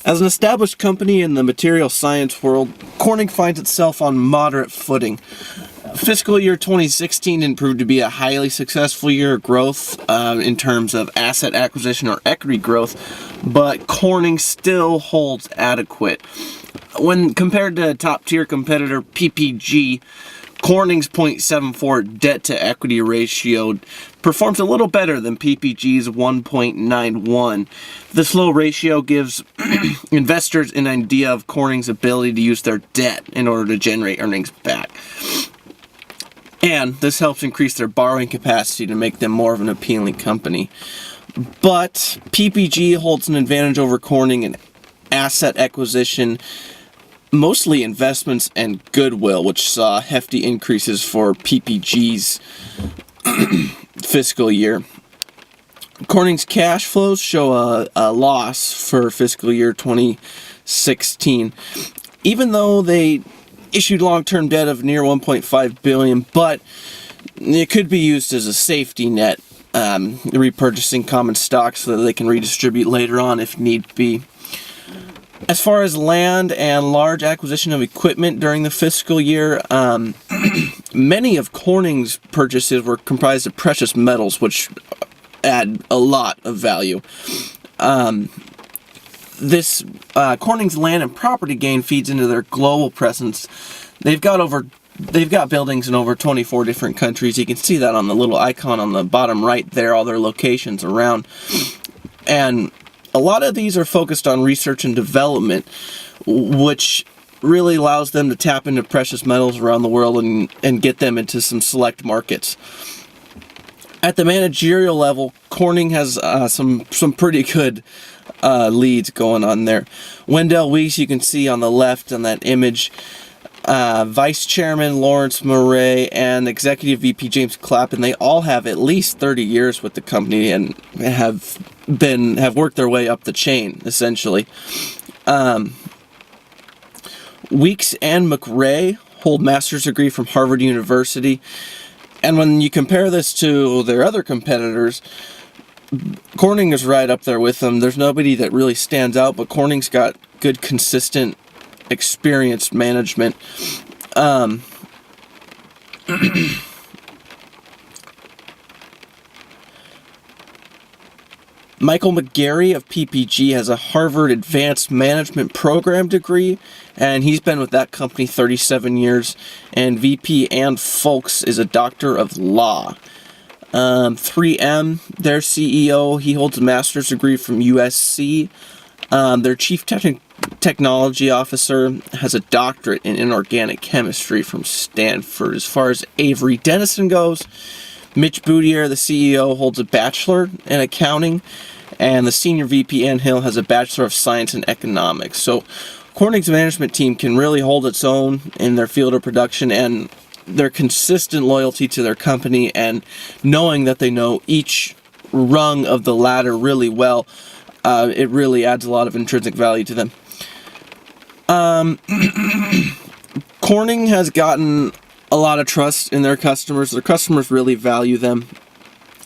As an established company in the material science world, Corning finds itself on moderate footing. Fiscal year 2016 proved to be a highly successful year of growth in terms of asset acquisition or equity growth, but Corning still holds adequate. When compared to top-tier competitor PPG, Corning's 0.74 debt-to-equity ratio performs a little better than PPG's 1.91. This low ratio gives investors an idea of Corning's ability to use their debt in order to generate earnings back. And this helps increase their borrowing capacity to make them more of an appealing company. But PPG holds an advantage over Corning in asset acquisition, mostly investments and goodwill, which saw hefty increases for PPG's fiscal year. Corning's cash flows show a loss for fiscal year 2016, even though they issued long-term debt of near $1.5 billion, but it could be used as a safety net, repurchasing common stock so that they can redistribute later on if need be. As far as land and large acquisition of equipment during the fiscal year, many of Corning's purchases were comprised of precious metals, which add a lot of value. Corning's land and property gain feeds into their global presence. They've got buildings in over 24 different countries. You can see that on the little icon on the bottom right there, all their locations around. And a lot of these are focused on research and development, which really allows them to tap into precious metals around the world and get them into some select markets. At the managerial level, Corning has some pretty good leads going on there. Wendell Weeks, you can see on the left on that image, Vice Chairman Lawrence Murray and Executive VP James Clappin, they all have at least 30 years with the company and have worked their way up the chain, essentially. Weeks and McRae hold master's degree from Harvard University, and when you compare this to their other competitors, Corning is right up there with them. There's nobody that really stands out, but Corning's got good, consistent, experienced management. Michael McGarry of PPG has a Harvard Advanced Management Program degree, and he's been with that company 37 years. And VP Ann Folks is a doctor of law. 3M, their CEO, he holds a master's degree from USC. Their chief technology officer has a doctorate in inorganic chemistry from Stanford. As far as Avery Dennison goes, Mitch Boudier, the CEO, holds a bachelor in accounting, and the senior VP, Ann Hill, has a Bachelor of Science in Economics. So Corning's management team can really hold its own in their field of production, and their consistent loyalty to their company and knowing that they know each rung of the ladder really well, it really adds a lot of intrinsic value to them. Corning has gotten a lot of trust in their customers. Their customers really value them.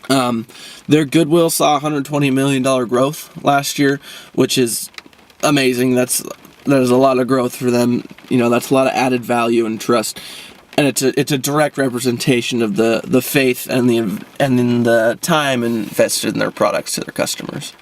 Their goodwill saw $120 million growth last year, which is amazing. That is a lot of growth for them. You know, that's a lot of added value and trust, and it's a direct representation of the faith and the time invested in their products to their customers.